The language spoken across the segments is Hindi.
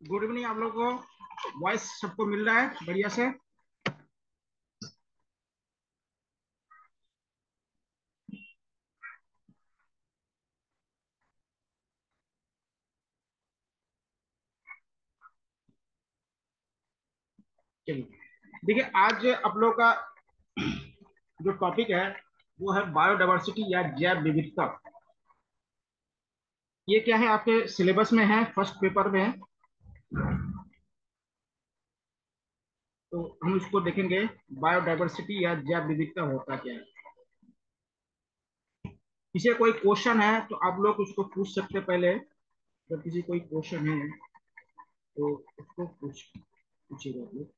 Good evening. आप लोगों को वॉइस सबको मिल रहा है बढ़िया से? चलिए, देखिए आज आप लोगों का जो टॉपिक है वो है बायोडायवर्सिटी या जैव विविधता। ये क्या है, आपके सिलेबस में है, फर्स्ट पेपर में है। तो हम इसको देखेंगे, बायोडायवर्सिटी या जैव विविधता होता क्या है। किसी कोई क्वेश्चन है तो आप लोग उसको पूछ सकते हैं पहले। जब किसी कोई क्वेश्चन है तो उसको पूछिएगा आप लोग।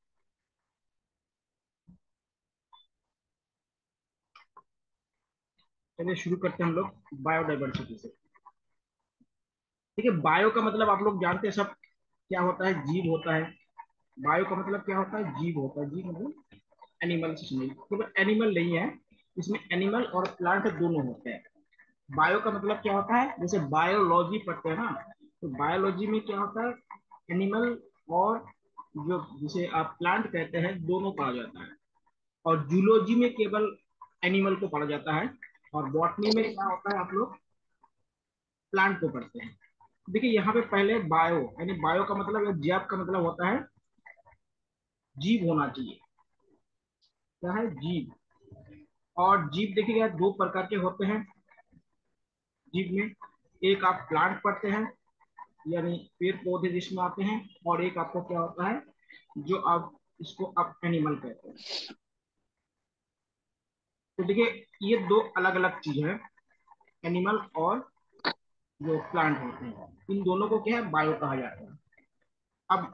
चलिए शुरू करते हैं हम लोग बायोडायवर्सिटी से। देखिए, बायो का मतलब आप लोग जानते हैं सब, क्या होता है? जीव होता है। बायो का मतलब क्या होता है? जीव होता है। जीव मतलब एनिमल से नहीं, केवल एनिमल नहीं है, इसमें एनिमल और प्लांट दोनों होते हैं। बायो का मतलब क्या होता है? जैसे बायोलॉजी पढ़ते हैं ना, तो बायोलॉजी में क्या होता है? एनिमल और जो जिसे आप प्लांट कहते हैं दोनों पढ़ा जाता है। और जूलॉजी में केवल एनिमल को पढ़ा जाता है। और बॉटनी में क्या होता है? आप लोग प्लांट को पढ़ते हैं। देखिए यहाँ पे पहले बायो, यानी बायो का मतलब या जैव का मतलब होता है जीव होना चाहिए। क्या है? जीव। और जीव देखिएगा दो प्रकार के होते हैं जीव में। एक आप प्लांट पढ़ते हैं, यानी पेड़ पौधे जिसमें आते हैं। और एक आपको क्या होता है, जो आप इसको आप एनिमल कहते हैं। तो देखिए, ये दो अलग अलग चीज है, एनिमल और जो प्लांट होते हैं। इन दोनों को क्या है? बायो कहा जाता है। अब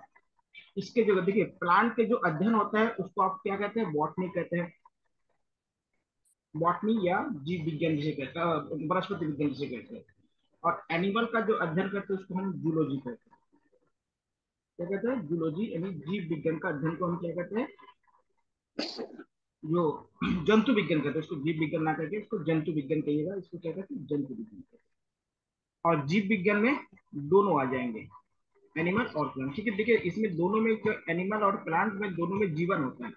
इसके जो देखिए प्लांट के जो अध्ययन होता है उसको आप क्या कहते हैं? बॉटनी कहते हैं। बॉटनी या जीव विज्ञान जिसे कहते हैं, वनस्पति विज्ञान जिसे कहते हैं। और एनिमल का जो अध्ययन करते हैं उसको हम जूलॉजी कहते हैं। क्या कहते हैं? जूलॉजी, यानी जीव विज्ञान का अध्ययन को हम क्या कहते हैं? जो जंतु विज्ञान कहते हैं, उसको जीव विज्ञान ना करके इसको जंतु विज्ञान कहिएगा। इसको क्या कहते हैं? जंतु विज्ञान कहते हैं। और जीव विज्ञान में दोनों आ जाएंगे, एनिमल और प्लांट। ठीक है, देखिए इसमें दोनों में, जो एनिमल और प्लांट में दोनों में जीवन होता है,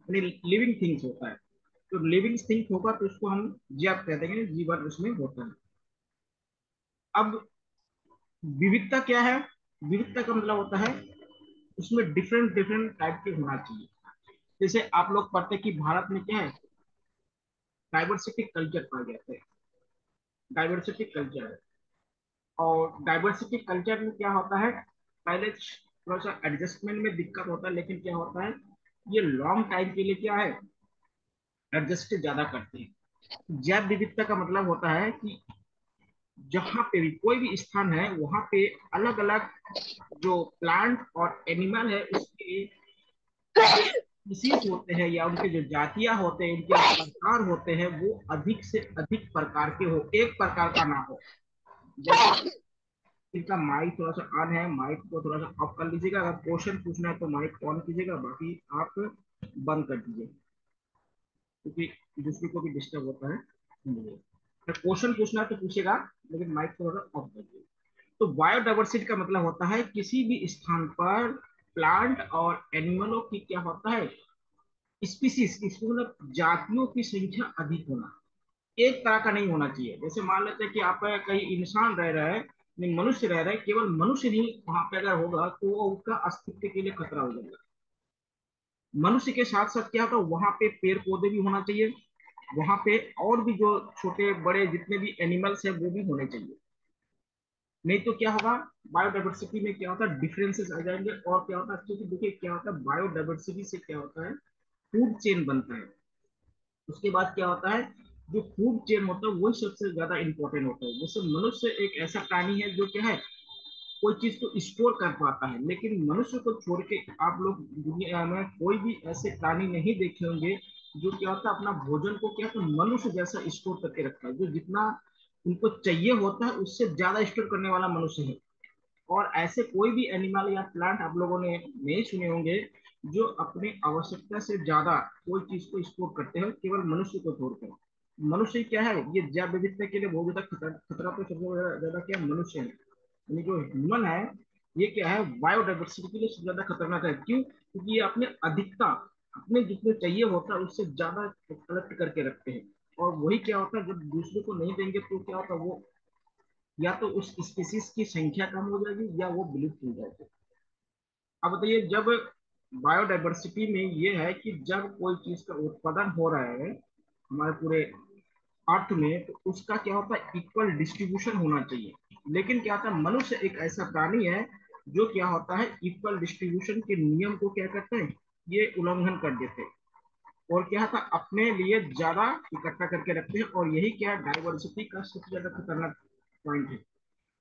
यानी लिविंग थिंग्स होता है। तो लिविंग थिंग्स होगा तो उसको हम जैव कहते हैं, जीवन उसमें होता है। अब विविधता क्या है? विविधता का मतलब होता है उसमें डिफरेंट डिफरेंट टाइप के होना चाहिए। जैसे आप लोग पढ़ते हैं कि भारत में क्या है? डाइवर्सिटी कल्चर पाया जाता है। डाइवर्सिटी कल्चर है। और डाइवर्सिटी कल्चर में क्या होता है? पहले थोड़ा सा एडजस्टमेंट में दिक्कत होता है, लेकिन क्या होता है, ये लॉन्ग टाइम के लिए क्या है, एडजस्ट ज्यादा करते हैं। जैव विविधता का मतलब होता है कि जहां पे भी कोई भी स्थान है वहां पे अलग अलग जो प्लांट और एनिमल है उसके जो स्पीसीज होते हैं या उनके जो जातियां होते हैं, उनके जो प्रकार होते हैं वो अधिक से अधिक प्रकार के हो, एक प्रकार का ना हो। जैसे इनका माइक थोड़ा सा ऑन है, माइक को थोड़ा सा ऑफ कर लीजिएगा। अगर क्वेश्चन पूछना है तो माइक ऑन कीजिएगा, बाकी आप बंद कर दीजिए, क्योंकि दूसरे को भी डिस्टर्ब होता है। अगर क्वेश्चन पूछना है तो पूछेगा, लेकिन माइक को थोड़ा ऑफ कर दीजिए। तो बायोडाइवर्सिटी का मतलब होता है किसी भी स्थान पर प्लांट और एनिमलों की क्या होता है, स्पीसीज, इसको मतलब जातियों की संख्या अधिक होना। एक तरह का नहीं होना चाहिए। जैसे मान लेते हैं कि आप कहीं इंसान रह रहा है, नहीं मनुष्य रह रहा है, केवल मनुष्य नहीं वहां पे अगर होगा तो वो उसका अस्तित्व के लिए खतरा हो जाएगा। मनुष्य के साथ साथ क्या होगा, वहां पे पेड़ पौधे भी होना चाहिए, वहां पे और भी जो छोटे बड़े जितने भी एनिमल्स हैं वो भी होने चाहिए। नहीं तो क्या होगा, बायोडाइवर्सिटी में क्या होता है, डिफरेंसेस आ जाएंगे। और क्या होता है, क्योंकि देखिए क्या होता है, बायोडाइवर्सिटी से क्या होता है, फूड चेन बनता है। उसके बाद क्या होता है, जो फूड चेन होता है वही सबसे ज्यादा इंपॉर्टेंट होता है। जैसे मनुष्य एक ऐसा प्राणी है जो क्या है, कोई चीज को स्टोर कर पाता है, लेकिन मनुष्य को छोड़ के आप लोग दुनिया में कोई भी ऐसे प्राणी नहीं देखे होंगे जो क्या होता है, अपना भोजन को क्या होता है, मनुष्य जैसा स्टोर करके रखता है। जो जितना उनको चाहिए होता है उससे ज्यादा स्टोर करने वाला मनुष्य है। और ऐसे कोई भी एनिमल या प्लांट आप लोगों ने नहीं सुने होंगे जो अपनी आवश्यकता से ज्यादा कोई चीज को स्टोर करते हैं, केवल मनुष्य को छोड़कर। मनुष्य क्या है, ये जैव विविधता के लिए बहुत ज्यादा खतरा, खतरा तो सबसे ज्यादा क्या है, मनुष्य है। यानी जो ह्यूमन है, ये क्या है, बायोडाइवर्सिटी के लिए सबसे ज्यादा खतरनाक है। क्यों? क्योंकि ये अपने अधिकता, अपने जितने चाहिए होता है उससे ज्यादा कलेक्ट करके रखते हैं। और वही क्या होता है, जब दूसरे को नहीं देंगे तो क्या होता है, वो या तो उस स्पीसीज की संख्या कम हो जाएगी या वो विलुप्त हो जाएगी। अब बताइए, जब बायोडाइवर्सिटी में ये है कि जब कोई चीज का उत्पादन हो रहा है हमारे पूरे अर्थ में, तो उसका क्या होता है, इक्वल डिस्ट्रीब्यूशन होना चाहिए। लेकिन क्या होता है, मनुष्य एक ऐसा प्राणी है जो क्या होता है, इक्वल डिस्ट्रीब्यूशन के नियम को क्या करते हैं, ये उल्लंघन कर देते हैं। और क्या था, अपने लिए ज्यादा इकट्ठा करके रखते हैं। और यही क्या है, डाइवर्सिटी का सबसे ज्यादा खतरनाक पॉइंट है।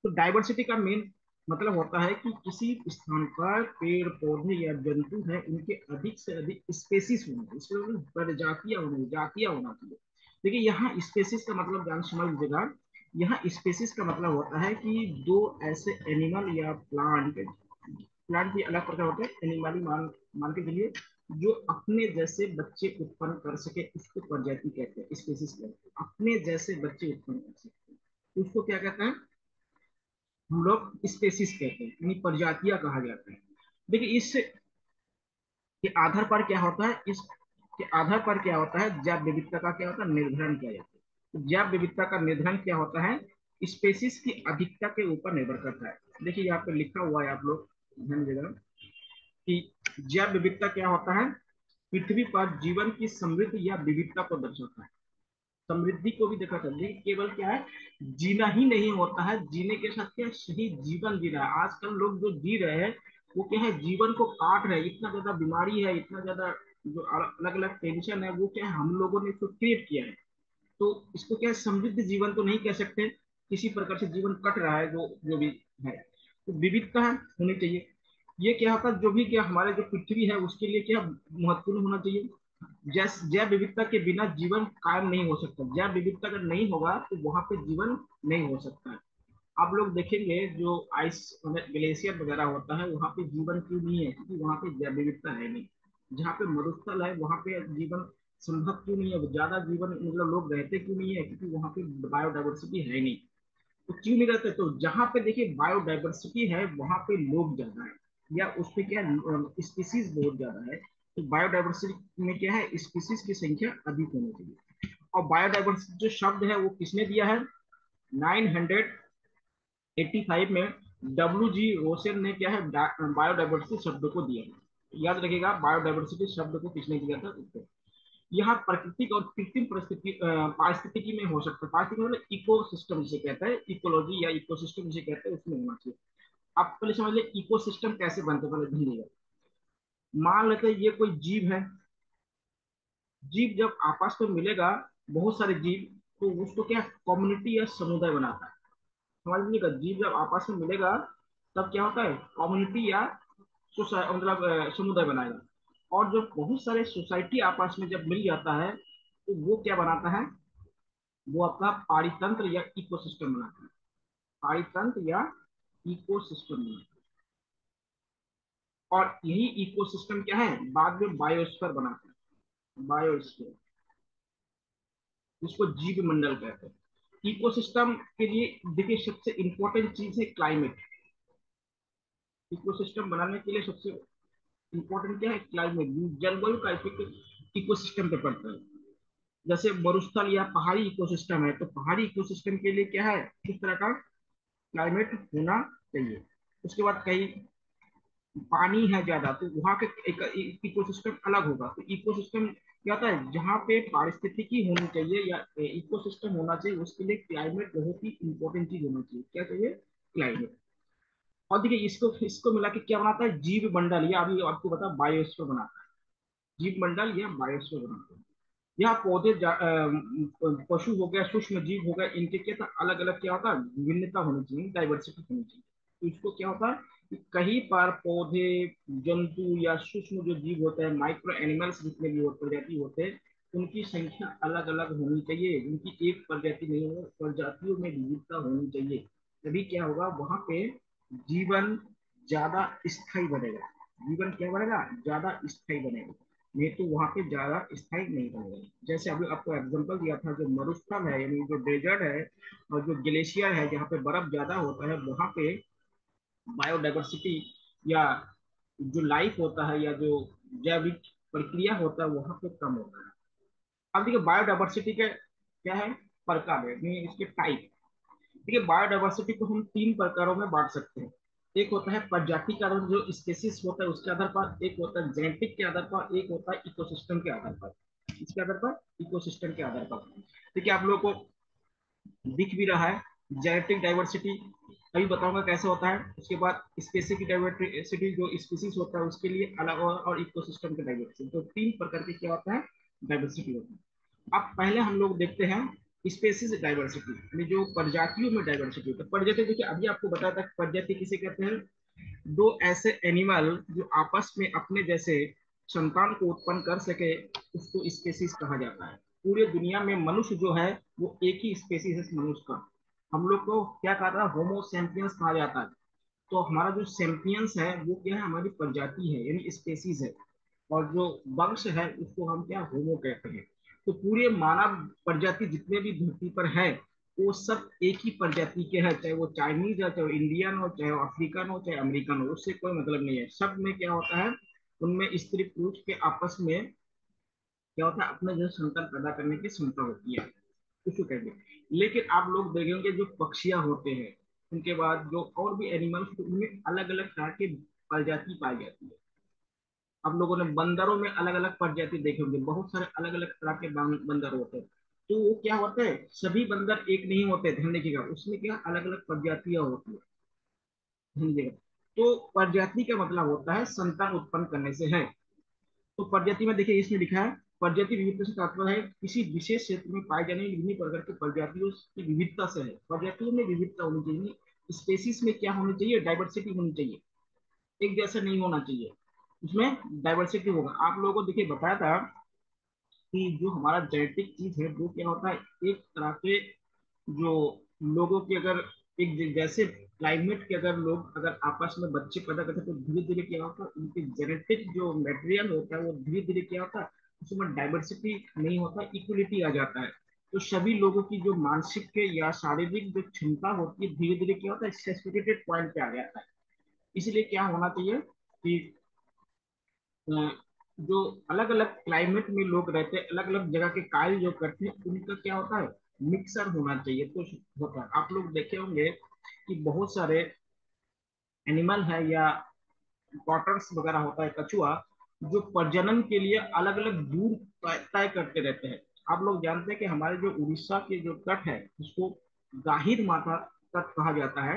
तो डाइवर्सिटी का मेन मतलब होता है कि किसी स्थान पर पेड़ पौधे या जंतु हैं, उनके अधिक से अधिक स्पेसीज होना चाहिए, इसमें मतलब प्रजातियां होनी, जातियां होना चाहिए। देखिए यहाँ स्पेसीज का मतलब जान समझ लीजिएगा। यहाँ स्पेसीज का मतलब होता है कि दो ऐसे एनिमल या प्लांट, प्लांट भी अलग प्रकार होते हैं, एनिमल मान मान के चलिए, जो अपने जैसे बच्चे उत्पन्न कर सके उसको प्रजाति कहते हैं, स्पेसीज कहते हैं। अपने जैसे बच्चे उत्पन्न कर सकते हैं उसको क्या कहते हैं, हम लोग स्पेसीज कहते हैं, यानी प्रजातियां कहा जाता है। देखिए इस के आधार पर क्या होता है, इस के आधार पर क्या होता है, जैव विविधता का क्या होता है, निर्धारण किया जाता है। तो जैव विविधता का निर्धारण क्या होता है, स्पेसीज की अधिकता के ऊपर निर्भर करता है। देखिए यहाँ पे लिखा हुआ है, आप लोग ध्यान दीजिएगा कि जैव विविधता क्या होता है, पृथ्वी पर जीवन की समृद्धि या विविधता को दर्शाता है। समृद्धि को भी देखा था, लेकिन केवल क्या है, जीना ही नहीं होता है, जीने के साथ क्या सही जीवन जी रहा है। आजकल लोग जो जी रहे हैं वो क्या है, जीवन को काट रहे हैं। इतना ज्यादा बीमारी है, इतना ज्यादा जो अलग अलग टेंशन है, वो क्या है, हम लोगों ने इसको क्रिएट किया है। तो इसको क्या है, समृद्ध जीवन तो नहीं कह सकते, किसी प्रकार से जीवन कट रहा है जो जो भी है। तो विविधता होनी चाहिए। ये क्या होता है, जो भी क्या हमारे जो पृथ्वी है उसके लिए क्या महत्वपूर्ण होना चाहिए। जैव विविधता के बिना जीवन कायम नहीं हो सकता। जैव विविधता अगर नहीं होगा तो वहां पे जीवन नहीं हो सकता है। आप लोग देखेंगे जो आइस ग्लेशियर वगैरह होता है, वहां पे जीवन क्यों नहीं है, क्योंकि वहां पे जैव विविधता है नहीं। जहाँ पे मरुस्थल है वहां पे जीवन संभव क्यों नहीं है, ज्यादा जीवन मतलब लोग रहते क्यों नहीं है, क्योंकि वहां पे बायोडाइवर्सिटी है नहीं। तो क्यों नहीं रहते, तो जहाँ पे देखिए बायोडाइवर्सिटी है वहां पे लोग ज्यादा है, या उस पे क्या स्पीसीज बहुत ज्यादा है। तो बायोडाइवर्सिटी में क्या है, स्पीसीज की संख्या अधिक होनी चाहिए। और बायोडाइवर्सिटी जो शब्द है वो किसने दिया है, 985 में डब्ल्यू जी रोसेन ने क्या है बायोडाइवर्सिटी शब्द को दिया है। याद रखिएगा बायोडाइवर्सिटी शब्द को किसने दिया था उसको। यहाँ प्राकृतिक और कृत्रिम परिस्थिति पारिस्थितिकी में हो सकता है। पारिस्थितिकी मतलब इको सिस्टम जिसे कहता है, इकोलॉजी या इकोसिस्टम जिसे कहते हैं, उसमें होना चाहिए। आप पहले समझ लिया इकोसिस्टम कैसे बनते हैं, पहले ध्यान दीजिएगा। मान लेते हैं ये कोई जीव है, जीव जब आपस में मिलेगा, बहुत सारे जीव, तो उसको क्या कम्युनिटी या समुदाय बनाता है। समझ लीजिएगा, जीव जब आपस में मिलेगा तब क्या होता है, कम्युनिटी या मतलब समुदाय बनाएगा। और जब बहुत सारे सोसाइटी आपस में जब मिल जाता है तो वो क्या बनाता है, वो आपका पारितंत्र या इकोसिस्टम बनाता है। पारितंत्र या इकोसिस्टम बनाता है। और यही इकोसिस्टम क्या है, बाद में बायोस्फीयर बनाता है। बायोस्फीयर, जिसको जीव मंडल कहते हैं। इकोसिस्टम के लिए देखिए सबसे इंपॉर्टेंट चीज है क्लाइमेट। इकोसिस्टम बनाने के लिए सबसे इंपॉर्टेंट क्या है, क्लाइमेट, जलवायु का इफेक्ट इकोसिस्टम पे पड़ता है। जैसे मरुस्थल या पहाड़ी इकोसिस्टम है, तो पहाड़ी इकोसिस्टम के लिए क्या है, किस तरह का क्लाइमेट होना चाहिए। उसके बाद कहीं पानी है ज्यादा तो वहां के एक इकोसिस्टम अलग होगा। तो इकोसिस्टम क्या होता है, जहाँ पे पारिस्थितिकी होनी चाहिए या इकोसिस्टम होना चाहिए, उसके लिए क्लाइमेट बहुत ही इंपॉर्टेंट चीज होना चाहिए। क्या चाहिए, क्लाइमेट। और देखिए इसको इसको मिला के क्या बनाता है, जीव मंडल, या अभी आपको बता बायोस्फीयर बनाता है। जीव मंडल या बायोस्फीयर बनाता है। यहाँ पौधे पशु हो गया, सूक्ष्म जीव हो गया, इनके क्या अलग अलग क्या होता है, विभिन्नता होनी चाहिए, डाइवर्सिटी होनी चाहिए। तो इसको क्या होता है कि कहीं पर पौधे, जंतु या सूक्ष्म जो जीव होते हैं, माइक्रो एनिमल्स जितने भी प्रजाति होते हैं, उनकी संख्या अलग अलग होनी चाहिए। उनकी एक प्रजाति नहीं हो, प्रजातियों में विविधता होनी चाहिए। तभी क्या होगा, वहां पे जीवन ज्यादा स्थायी बनेगा। जीवन क्या बनेगा, ज्यादा स्थायी बनेगा। नहीं तो वहां पे ज्यादा स्थायी नहीं बनेगा। जैसे अभी आपको एग्जांपल दिया था, जो मरुस्थल है यानी जो डेजर्ट है और जो ग्लेशियर है जहाँ पे बर्फ ज्यादा होता है, वहां पे बायोडाइवर्सिटी या जो लाइफ होता है या जो जैविक प्रक्रिया होता है वहां पे कम होता है। अब देखिए बायोडाइवर्सिटी के क्या है, प्रकार है, इसके टाइप। देखिए बायोडाइवर्सिटी को हम तीन प्रकारों में बांट सकते हैं। एक होता है प्रजाति के आधार पर, जो स्पेसिस होता है उसके आधार पर। एक होता है जेनेटिक के आधार पर। एक होता है इकोसिस्टम के आधार पर। इसके आधार पर, इकोसिस्टम के आधार पर। देखिए आप लोगों को दिख भी रहा है जेनेटिक डाइवर्सिटी, अभी बताऊंगा कैसे होता है। उसके बाद स्पेसिफिक डाइवर्सिटी, जो स्पीसीज होता है उसके लिए अलग, और इकोसिस्टम के डाइवर्सिटी। तो तीन प्रकार के क्या होता है, डाइवर्सिटी होती है। अब पहले हम लोग देखते हैं स्पेसीज डाइवर्सिटी, यानी जो प्रजातियों में डाइवर्सिटी होता है। प्रजाति देखिए अभी आपको बताया था प्रजाति किसे कहते हैं, दो ऐसे एनिमल जो आपस में अपने जैसे संतान को उत्पन्न कर सके उसको स्पेसीज कहा जाता है। पूरे दुनिया में मनुष्य जो है वो एक ही स्पेसीज है मनुष्य का। हम लोग को क्या कहा था, होमो सैपियंस कहा जाता है। तो हमारा जो सैपियंस है वो क्या है, हमारी प्रजाति है यानी स्पेसीज है। और जो वंश है उसको हम क्या, होमो कहते हैं। तो पूरे मानव प्रजाति जितने भी धरती पर है वो सब एक ही प्रजाति के हैं, चाहे वो चाइनीज है, चाहे वो इंडियन हो, चाहे वो अफ्रीकन हो, चाहे अमेरिकन हो, उससे कोई मतलब नहीं है। सब में क्या होता है, उनमें स्त्री पुरुष के आपस में क्या होता है, अपने जो संतान पैदा करने की क्षमता होती है, उसको कहते हैं। लेकिन आप लोग देखेंगे जो पक्षियां होते हैं, उनके बाद जो और भी एनिमल्स, उनमें अलग अलग तरह की प्रजाति पाई जाती है। आप लोगों ने बंदरों में अलग अलग प्रजाति देखे होंगे, बहुत सारे अलग अलग तरह के बंदर होते हैं। तो वो क्या होता है, सभी बंदर एक नहीं होते, ध्यान रखिएगा, उसमें क्या अलग अलग प्रजातियां होती है, ध्यान दीजिएगा। तो प्रजाति का मतलब होता है संतान उत्पन्न करने से है। तो प्रजाति में देखिए इसमें लिखा है, प्रजाति विविधता से तात्पर्य है किसी विशेष क्षेत्र में पाए जाने वाली विभिन्न प्रकार की प्रजातियों की विविधता से है। प्रजातियों में विविधता होनी चाहिए, स्पेसीज में क्या होनी चाहिए, डाइवर्सिटी होनी चाहिए, एक जैसा नहीं होना चाहिए, उसमें डाइवर्सिटी होगा। आप लोगों को देखिए बताया था कि जो हमारा जेनेटिक चीज है वो क्या होता है, एक तरह के जो लोगों की अगर एक जैसे क्लाइमेट के अगर लोग अगर आपस में बच्चे पैदा करते हैं तो धीरे धीरे क्या होता है, उनके जेनेटिक जो मटेरियल होता है वो धीरे धीरे क्या होता है, उसमें डाइवर्सिटी नहीं होता, इक्वलिटी आ जाता है। तो सभी लोगों की जो मानसिक के या शारीरिक जो क्षमता होती है धीरे धीरे क्या होता है, सेचुरेटेड पॉइंट पे आ जाता है। इसलिए क्या होना चाहिए कि जो अलग अलग क्लाइमेट में लोग रहते हैं, अलग अलग जगह के कार्य जो करते हैं, उनका क्या होता है, मिक्सर होना चाहिए। तो होता है, आप लोग देखे होंगे कि बहुत सारे एनिमल है या कॉटर्स वगैरह होता है, कछुआ, जो प्रजनन के लिए अलग अलग दूर तय करते रहते हैं। आप लोग जानते हैं कि हमारे जो उड़ीसा के जो तट है उसको गाहिर माथा तट कहा जाता है।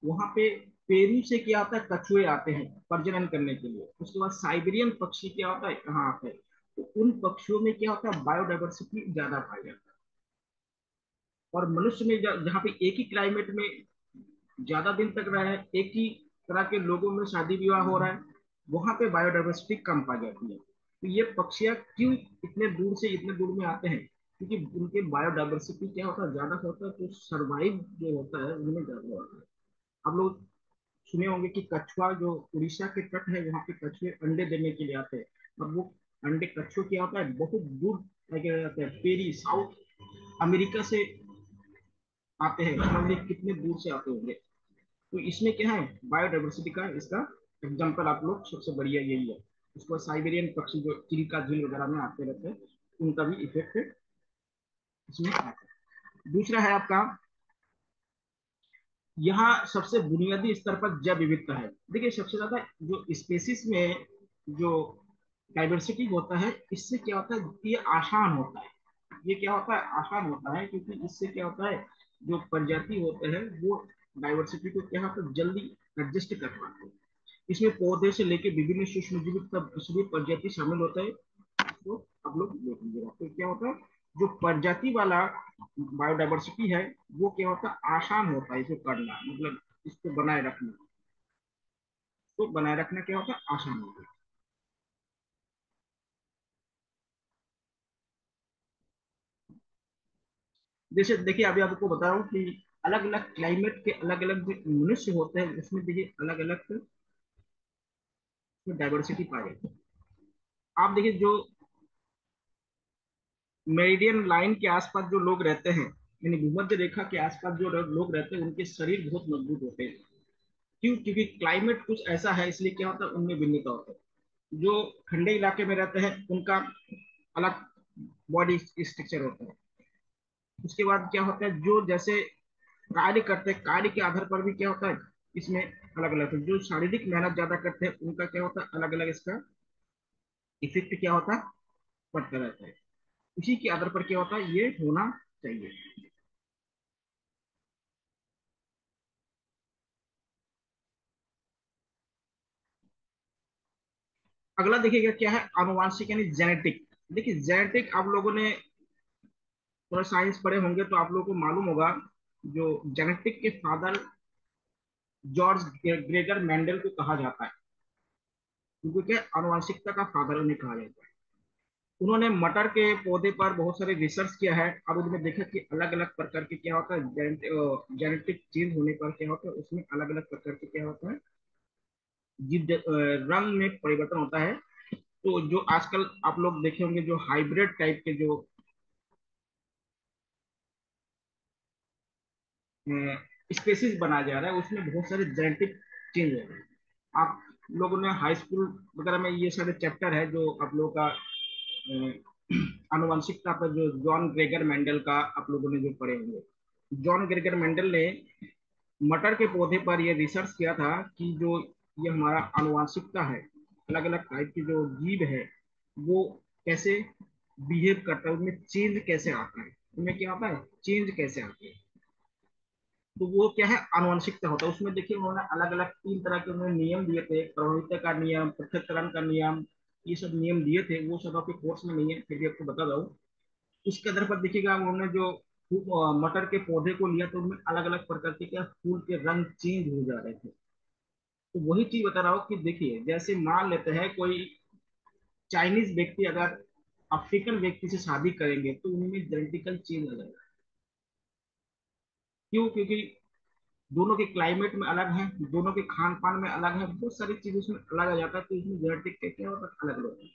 वहां पे पेरू से क्या होता है, कछुए आते हैं प्रजनन करने के लिए। उसके बाद साइबेरियन पक्षी क्या होता है, कहाँ आते हैं, तो उन पक्षियों में क्या होता है, बायोडाइवर्सिटी ज्यादा पाई जाती है। और मनुष्य में जहाँ पे एक ही क्लाइमेट में ज्यादा दिन तक रहे, एक ही तरह के लोगों में शादी विवाह हो रहा है, वहां पे बायोडाइवर्सिटी कम पाई जाती है। तो ये पक्षियां क्यों इतने दूर से इतने दूर में आते हैं, क्योंकि उनके बायोडाइवर्सिटी क्या होता है, ज्यादा होता है, तो सर्वाइव जो होता है उनमें ज्यादा होता है। आप लोग सुने होंगे कि कछुआ जो उड़ीसा के तट है वहां पे कछुए अंडे देने के लिए आते हैं। और वो अंडे कछुए क्या होता है, बहुत दूर लेके जाते हैं, पेरी साउथ अमेरिका से आते हैं, समझ लीजिए कितने दूर से आते होंगे। तो इसमें क्या है, बायोडाइवर्सिटी का इसका एग्जाम्पल आप लोग सबसे बढ़िया यही है। उसको साइबेरियन पक्षी जो चिल्का झील वगैरह में आते रहते हैं, उनका भी इफेक्ट इसमें आता है। दूसरा है आपका, यहाँ सबसे बुनियादी स्तर पर जैव विविधता है। देखिए सबसे ज्यादा जो स्पेसिस में जो डाइवर्सिटी होता है, इससे क्या होता है, ये आसान होता है। ये क्या होता है, आसान होता है, क्योंकि इससे क्या होता है, जो प्रजाति होते हैं वो डाइवर्सिटी को क्या होता है, जल्दी एडजस्ट कर पाते हैं। इसमें पौधे से लेके विभिन्न सूक्ष्म जीवित तक सभी प्रजाति शामिल होता है। तो आप लोग देख लीजिएगा, तो क्या होता है, जो प्रजाति वाला बायोडाइवर्सिटी है वो क्या होता है, आसान होता है इसे करना, मतलब इसको बनाए रखना। तो बनाए रखना क्या होता है, आसान होता है। जैसे देखिए अभी आपको बता रहा हूँ कि अलग अलग क्लाइमेट के अलग अलग जो मनुष्य होते हैं उसमें देखिए अलग अलग डाइवर्सिटी पाई जाती है। आप देखिए जो मेरिडियन लाइन के आसपास जो लोग रहते हैं, यानी भूमध्य रेखा के आसपास जो लोग रहते हैं उनके शरीर बहुत मजबूत होते हैं। क्यों? क्योंकि क्लाइमेट कुछ ऐसा है, इसलिए क्या होता है उनमें भिन्नता होता है। जो ठंडे इलाके में रहते हैं उनका अलग बॉडी स्ट्रक्चर होता है। उसके बाद क्या होता है, जो जैसे कार्य करते हैं, कार्य के आधार पर भी क्या होता है इसमें अलग अलग है। जो शारीरिक मेहनत ज्यादा करते हैं उनका क्या होता है अलग अलग इसका इफेक्ट क्या होता है पड़ता रहता है। उसी के आधार पर क्या होता है ये होना चाहिए। अगला देखिएगा क्या है, आनुवांशिक यानी जेनेटिक। देखिए जेनेटिक आप लोगों ने थोड़ा साइंस पढ़े होंगे तो आप लोगों को मालूम होगा, जो जेनेटिक के फादर जॉर्ज ग्रेगर मेंडल को कहा जाता है, क्योंकि क्या आनुवांशिकता का फादर उन्हें कहा जाता है। उन्होंने मटर के पौधे पर बहुत सारे रिसर्च किया है और उन्होंने देखा कि अलग अलग प्रकार के क्या होता है जेनेटिक चेंज होने पर क्या होता है उसमें अलग अलग प्रकार के क्या होता है जीव रंग में परिवर्तन होता है। तो जो आजकल आप लोग देखे होंगे जो हाइब्रिड टाइप के जो स्पेसिस बनाया जा रहा है उसमें बहुत सारे जेनेटिक चेंज हो रहे हैं। आप लोगों ने हाई स्कूल वगैरह में ये सारे चैप्टर है जो आप लोगों का आनुवंशिकता पर, जो जॉन ग्रेगर मेंडल का आप लोगों ने जो पढ़े होंगे। जॉन ग्रेगर मेंडल ने मटर के पौधे पर यह रिसर्च किया था कि जो ये हमारा आनुवंशिकता है, अलग अलग टाइप की जो जीव है वो कैसे बिहेव करता है, उनमें चेंज कैसे आता है, उनमें क्या आता है चेंज कैसे आता है। तो वो क्या है आनुवंशिकता होता है। उसमें देखिए उन्होंने अलग अलग 3 तरह के उन्होंने नियम दिए थे, प्रभाविता का नियम, पृथक्करण का नियम, ये सब नियम दिए थे। वो सब आपके कोर्स में नहीं है, फिर भी आपको बता रहा हूँ। उसके आधार पर देखिएगा उन्होंने जो मटर के पौधे को लिया तो उनमें अलग अलग प्रकार के क्या फूल के रंग चेंज हो जा रहे थे। तो वही चीज बता रहा हूँ कि देखिए जैसे मान लेते हैं कोई चाइनीज व्यक्ति अगर अफ्रीकन व्यक्ति से शादी करेंगे तो उनमें जेनेटिकल चेंज आ जाएगा। क्यों? क्योंकि दोनों के क्लाइमेट में अलग है, दोनों के खान पान में अलग है, बहुत सारी चीजें उसमें अलग आ जाता है, तो इसमें जेनेटिक के क्या होता है अलग अलग।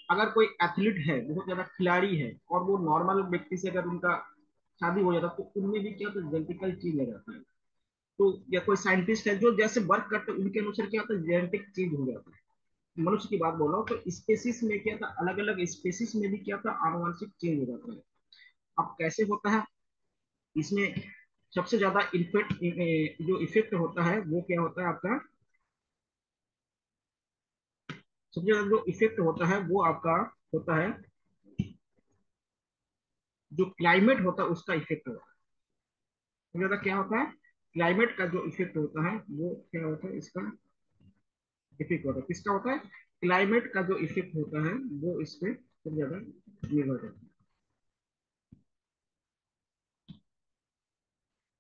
अगर कोई एथलीट है, बहुत ज्यादा खिलाड़ी है, और वो नॉर्मल व्यक्ति से अगर उनका शादी हो जाता है तो उनमें भी क्या होता है जेनेटिकल चेंज आ जाता है। तो या कोई साइंटिस्ट है जो जैसे वर्क करते हैं उनके अनुसार क्या होता है जेनेटिक चेंज हो जाता है। मनुष्य की बात बोल रहा हूँ, तो स्पेसिस में क्या था, अलग अलग स्पेसिस में भी क्या था आनुवंशिक चेंज हो जाता है। अब कैसे होता है इसमें, सबसे ज्यादा इफेक्ट जो इफेक्ट होता है वो क्या होता है आपका, सबसे ज्यादा जो इफेक्ट होता है वो आपका होता है, जो क्लाइमेट होता है उसका इफेक्ट होता है। सबसे ज्यादा क्या होता है क्लाइमेट का जो इफेक्ट होता है वो क्या होता है इसका इफेक्ट होता है। किसका होता है? क्लाइमेट का जो इफेक्ट होता है वो इस पे सबसे ज्यादा निर्भर करता है।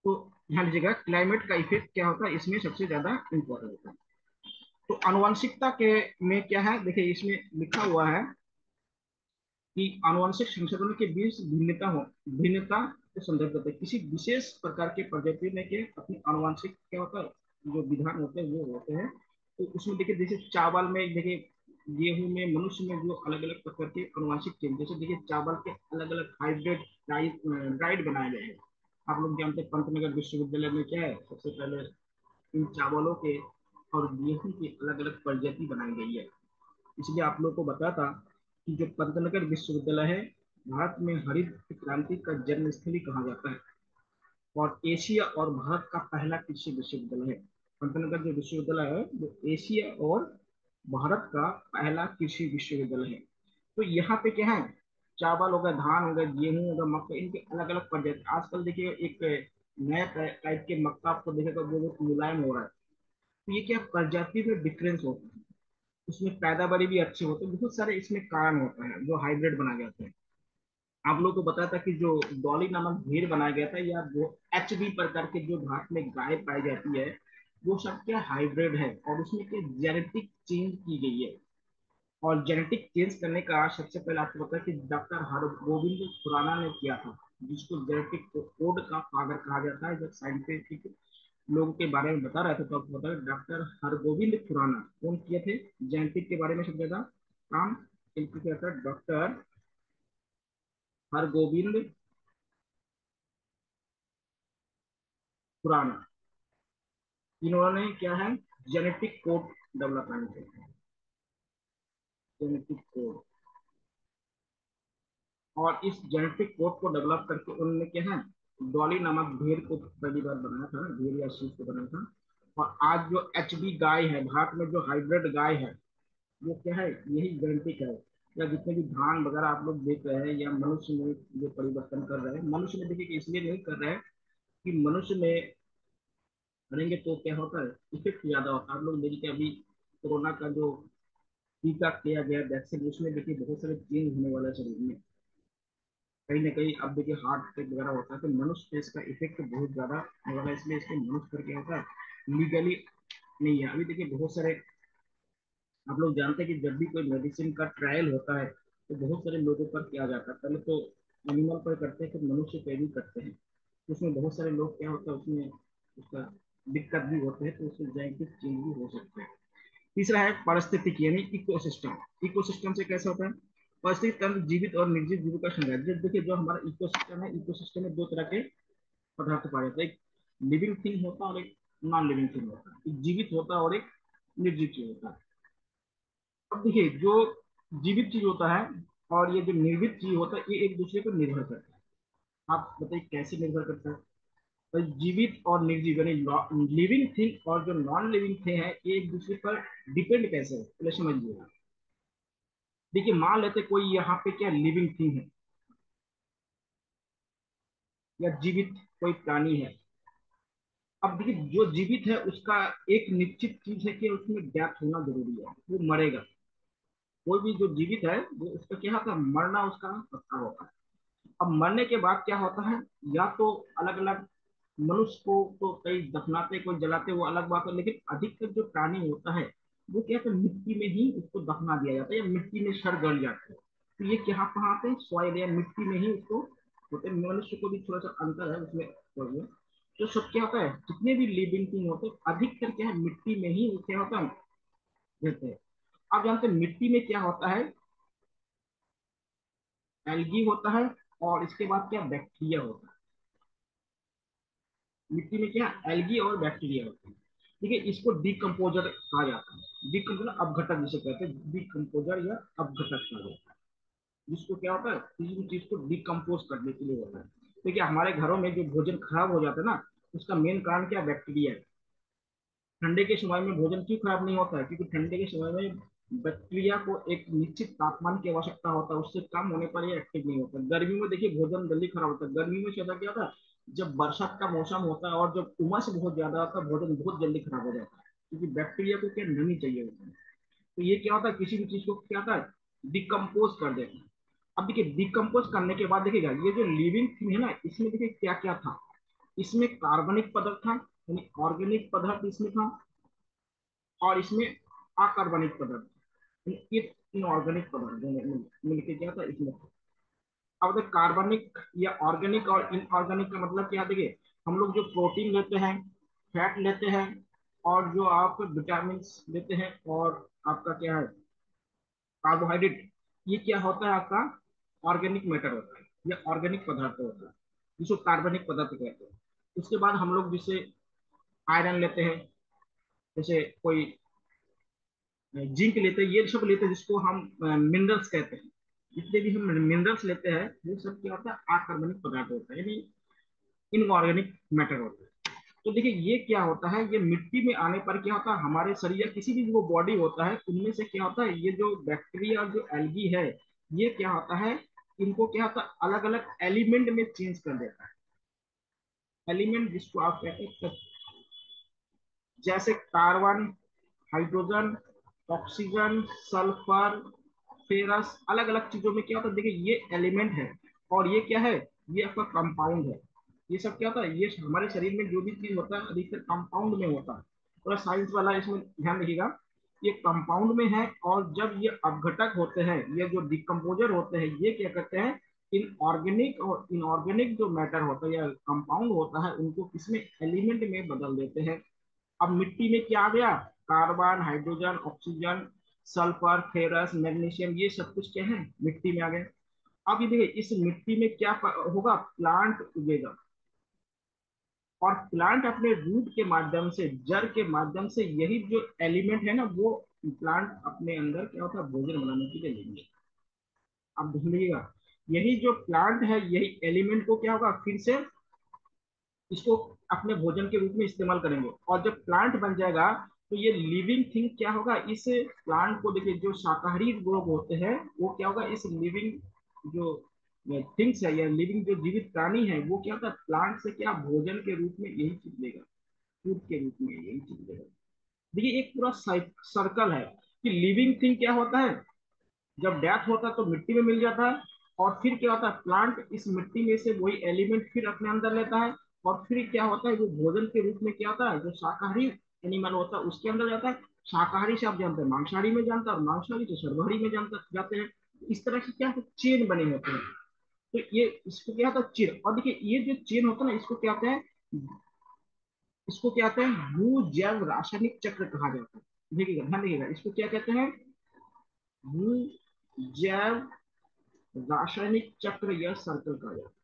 तो ध्यान दीजिएगा क्लाइमेट का इफेक्ट क्या होता है इसमें सबसे ज्यादा इंपॉर्टेंट होता है। तो आनुवंशिकता के में क्या है, देखिए इसमें लिखा हुआ है कि आनुवंशिक संशोधन के बीच भिन्नता को संदर्भ करते हैं। किसी विशेष प्रकार के प्रजाति में के अपनी आनुवंशिक क्या होता है जो विधान होते हैं वो होते हैं। तो उसमें देखिए जैसे चावल में देखिए, गेहूं में, मनुष्य में जो अलग अलग प्रकार के आनुवंशिक चेंज, जैसे देखिए चावल के अलग अलग हाइब्रिड डाइट बनाए गए हैं। आप लोग जानते हैं पंतनगर विश्वविद्यालय में क्या है, सबसे पहले इन चावलों के और गेहूं की अलग अलग प्रजाति बनाई गई है। इसलिए आप लोग को बताता कि जो पंतनगर विश्वविद्यालय है भारत में हरित क्रांति का जन्म स्थली कहा जाता है, और एशिया और भारत का पहला कृषि विश्वविद्यालय है। पंतनगर जो विश्वविद्यालय है वो एशिया और भारत का पहला कृषि विश्वविद्यालय है। तो यहाँ पे क्या है, चावल हो गया, धान हो गया, गेहूं हो गया, मक्का, इनके अलग अलग प्रजाति। आजकल देखिए एक नया टाइप के मक्का आपको देखेगा वो बहुत मुलायम हो रहा है। तो ये क्या प्रजाति में डिफरेंस होता है, उसमें पैदावारी भी अच्छी होती है, बहुत सारे इसमें कारण होता है जो हाइब्रिड बनाए जाते हैं। आप लोगों को पता था कि जो डॉली नामक भेड़ बनाया गया था या वो एचडी प्रकार के जो भारत में गाय पाई जाती है वो सब क्या हाइब्रिड है, और उसमें क्या जेनेटिक चेंज की गई है। और जेनेटिक चेंज करने का सबसे पहले आपको पता है कि डॉक्टर हरगोविंद खुराना ने किया था, जिसको जेनेटिक कोड का फादर कहा जाता है। जब साइंटिफिक लोगों के बारे में बता रहे थे तो आपको पता है डॉक्टर हरगोविंद खुराना कौन किए थे जेनेटिक के बारे में सबसे ज्यादा काम इनको किया था, डॉक्टर हरगोविंद खुराना। इन्होंने क्या है जेनेटिक कोड डेवलपमेंट है, जेनेटिक कोड। और इस जेनेटिक कोड को डेवलप करके उन्होंने क्या है, डॉली नामक भेड़ को पहली बार बनाया था, भेड़ या शीप को बनाया था। और आज जो एचडी गाय है भारत में, जो हाइब्रिड गाय है, वो क्या है, यही जेनेटिक है। या जितने भी धान वगैरह आप लोग देख रहे हैं, या मनुष्य में जो परिवर्तन कर रहे हैं, मनुष्य में देखिए कि इसलिए नहीं कर रहे हैं कि मनुष्य में करेंगे तो क्या होता है, इफेक्ट ज्यादा होता है। आप लोग देखिए कि अभी कोरोना का जो टीका किया गया वैक्सीन, उसमें देखिए बहुत सारे चेंज होने वाला है शरीर में, कहीं ना कहीं। अब देखिए हार्ट अटैक वगैरह होता है, तो मनुष्य पे इसका इफेक्ट बहुत ज्यादा होने वाला है, इसलिए इसको मनुष्य पर क्या होता है, लीगली नहीं है। अभी देखिए बहुत सारे, आप लोग जानते हैं कि जब भी कोई मेडिसिन का ट्रायल होता है तो बहुत सारे लोगों पर किया जाता है, पहले तो एनिमल पर करते हैं, फिर मनुष्य पे भी करते हैं। उसमें बहुत सारे लोग क्या होता है, उसमें उसका दिक्कत भी होते हैं, तो उससे जेनेटिक चेंज भी हो सकते हैं। तीसरा है पारिस्थितिकी यानी इकोसिस्टम। इकोसिस्टम से कैसे होता है, परिस्थिति तंत्र जीवित और निर्जीव जीवों का संग्रह। जब देखिए जो हमारा इकोसिस्टम है, इकोसिस्टम में दो तरह के पदार्थ पाए जाते हैं, एक लिविंग थिंग होता है और एक नॉन लिविंग थिंग होता है, एक जीवित होता है और एक निर्जीव चीज होता है। अब देखिए जो जीवित चीज होता है और ये जो निर्मित चीज होता है, ये एक दूसरे पर निर्भर करता है। आप बताइए कैसे निर्भर करता है। तो जीवित और निर्जीव यानी लिविंग थिंग और जो नॉन लिविंग थिंग है, ये एक दूसरे पर डिपेंड कैसे है, पहले समझिएगा। देखिए मान लेते कोई यहाँ पे क्या लिविंग थिंग है या जीवित कोई प्राणी है। अब देखिए जो जीवित है उसका एक निश्चित चीज है कि उसमें डेथ होना जरूरी है, वो मरेगा। कोई भी जो जीवित है वो उसका क्या होता है, मरना उसका पक्का होता है। अब मरने के बाद क्या होता है, या तो अलग अलग, मनुष्य को तो कई दफनाते कोई जलाते, वो अलग बात है, लेकिन अधिकतर जो प्राणी होता है वो क्या है, मिट्टी में ही उसको दफना दिया जाता है या मिट्टी में सड़ गल जाते हैं। तो ये क्या कहाँ आते हैं, सॉइल या मिट्टी में ही उसको होते हैं। मनुष्य को भी थोड़ा सा अंतर है उसमें थोड़ा सा। तो सब क्या होता है, जितने भी लिविंग थिंग होते हैं अधिकतर क्या है, मिट्टी में ही क्या होता है, रहते हैं। आप जानते हैं मिट्टी में क्या होता है, एल्गी होता है, और इसके बाद क्या बैक्टीरिया होता है। मिट्टी में क्या एल्गी और बैक्टीरिया होते हैं। ठीक है, इसको डिकम्पोजर कहा जाता है। डिकम्पोजर अपघटक जिसे कहते हैं, डिकम्पोजर या अपघटक कहा जाता है। जिसको क्या होता है, किसी भी चीज को डिकम्पोज करने के लिए होता है। देखिए हमारे घरों में जो भोजन खराब हो जाता है ना, उसका मेन कारण क्या, बैक्टीरिया है। ठंडे के समय में भोजन क्यों खराब नहीं होता है, क्योंकि ठंडे के समय में बैक्टीरिया को एक निश्चित तापमान की आवश्यकता होता है, उससे कम होने पर ये एक्टिव नहीं होता। गर्मी में देखिए भोजन जल्दी खराब होता है। गर्मी में ज्यादा क्या होता है, जब बरसात का मौसम होता है और जब उमस बहुत ज्यादा होता है, भोजन बहुत जल्दी खराब हो जाता है, क्योंकि बैक्टीरिया को क्या नमी चाहिए होता है। तो ये क्या होता है, किसी भी चीज को क्या होता है, डिकम्पोज कर देता है। अब देखिए डिकम्पोज करने के बाद देखिएगा, ये जो लिविंग थिंग है ना, इसमें देखिए क्या क्या था। इसमें कार्बनिक पदार्थ था, यानी ऑर्गेनिक पदार्थ इसमें था, और इसमें अकार्बनिक पदार्थ, ये इनऑर्गेनिक पदार्थ दोनों मिलके क्या था इसमें। अब देखिए कार्बनिक या ऑर्गेनिक और इनऑर्गेनिक का मतलब क्या, देखिए हम लोग जो प्रोटीन लेते हैं, फैट लेते हैं, और जो आप विटामिन लेते हैं, और आपका क्या है, कार्बोहाइड्रेट, ये क्या होता है आपका, ऑर्गेनिक मैटर होता है या ऑर्गेनिक पदार्थ होता है, जिसको कार्बनिक पदार्थ कहते हैं। उसके बाद हम लोग जिसे आयरन लेते हैं, जैसे कोई जिंक लेते हैं, ये सब लेते हैं, जिसको हम मिनरल्स कहते हैं। जितने भी हम मिनरल्स लेते हैं वो सब क्या होता है, अकार्बनिक पदार्थ होता है, यानी इनऑर्गेनिक मैटर होता है। तो देखिए ये क्या होता है, ये मिट्टी में आने पर क्या होता है, हमारे शरीर या किसी भी जो बॉडी होता है उनमें से क्या होता है, ये जो बैक्टीरिया और जो एल्गी है, ये क्या होता है, इनको क्या होता है, अलग अलग एलिमेंट में चेंज कर देता है। एलिमेंट जिसको आप कहते हैं, जैसे carbon, hydrogen, oxygen, sulphur, ferrous, अलग अलग चीजों में क्या होता है, देखिए ये एलिमेंट है। और ये क्या है, ये आपका कंपाउंड है। ये सब क्या होता है, ये हमारे शरीर में जो भी चीज होता है अधिकतर कंपाउंड में होता है। थोड़ा साइंस वाला इसमें ध्यान रखिएगा, ये कंपाउंड में है। और जब ये अपघटक होते हैं, ये जो डिकम्पोजर होते हैं, ये क्या करते हैं, इन ऑर्गेनिक और इनऑर्गेनिक जो मैटर होता है या कंपाउंड होता है, उनको किसमें, एलिमेंट में बदल देते हैं। अब मिट्टी में क्या आ गया, carbon, hydrogen, oxygen, sulphur, ferrous, magnesium, ये सब कुछ क्या है, मिट्टी में आ गए। अब ये देखिए इस मिट्टी में क्या होगा, प्लांट उगेगा। और प्लांट अपने रूट के माध्यम से, जड़ के माध्यम से यही जो एलिमेंट है ना, वो प्लांट अपने अंदर क्या होता है, भोजन बनाने के लिए लेंगे। आप देख लीजिएगा, यही जो प्लांट है, यही एलिमेंट को क्या होगा, फिर से इसको अपने भोजन के रूप में इस्तेमाल करेंगे। और जब प्लांट बन जाएगा तो ये लिविंग थिंग क्या होगा, इस प्लांट को देखिए, जो शाकाहारी लोग होते हैं वो क्या होगा, इस लिविंग जो थिंग्स है या लिविंग जो जीवित प्राणी है, वो क्या होता है, प्लांट से क्या भोजन के रूप में यही चीज लेगा, फूड के रूप में यही चीज लेगा। देखिए एक पूरा सर्कल है कि लिविंग थिंग क्या होता है, जब डेथ होता है तो मिट्टी में मिल जाता है, और फिर क्या होता है, प्लांट इस मिट्टी में से वही एलिमेंट फिर अपने अंदर लेता है, और फिर क्या होता है, वो भोजन के रूप में क्या होता है, जो शाकाहारी एनिमल होता है उसके अंदर जाता है। शाकाहारी से आप जानते हैं मांसाहारी में जानता है, और मांसाहारी से सर्वाहारी में जानता जाते हैं। इस तरह से क्या है, चेन बने होते हैं। तो ये इसको क्या होता है, चेन। और देखिए ये जो चेन होता है ना, इसको क्या कहते हैं, इसको क्या कहते हैं, भू जैव रासायनिक चक्र कहा जाता है। देखिएगा, ध्यान देखिएगा, इसको क्या कहते हैं, भू जैव रासायनिक चक्र या सर्कल कहा जाता है।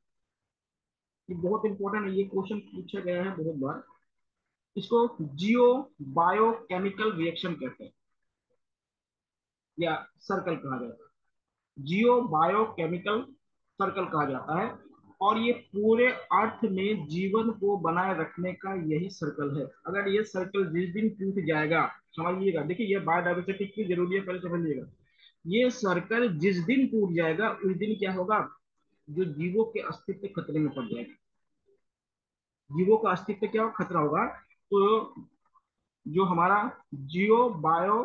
ये बहुत इंपॉर्टेंट है, ये क्वेश्चन पूछा गया है बहुत बार। इसको जियो बायो केमिकल रिएक्शन कहते हैं, या सर्कल कहा जाता है, जियो बायो केमिकल सर्कल कहा जाता है। और ये पूरे अर्थ में जीवन को बनाए रखने का यही सर्कल है। अगर ये सर्कल जिस दिन टूट जाएगा, समझिएगा, देखिए ये बायोडाइवर्सिटी क्यों जरूरी है, पहले समझिएगा। ये सर्कल जिस दिन टूट जाएगा उस दिन क्या होगा, जो जीवों के अस्तित्व खतरे में पड़ जाएगा, जीवों का अस्तित्व क्या हो, खतरा होगा। तो जो हमारा जियो बायो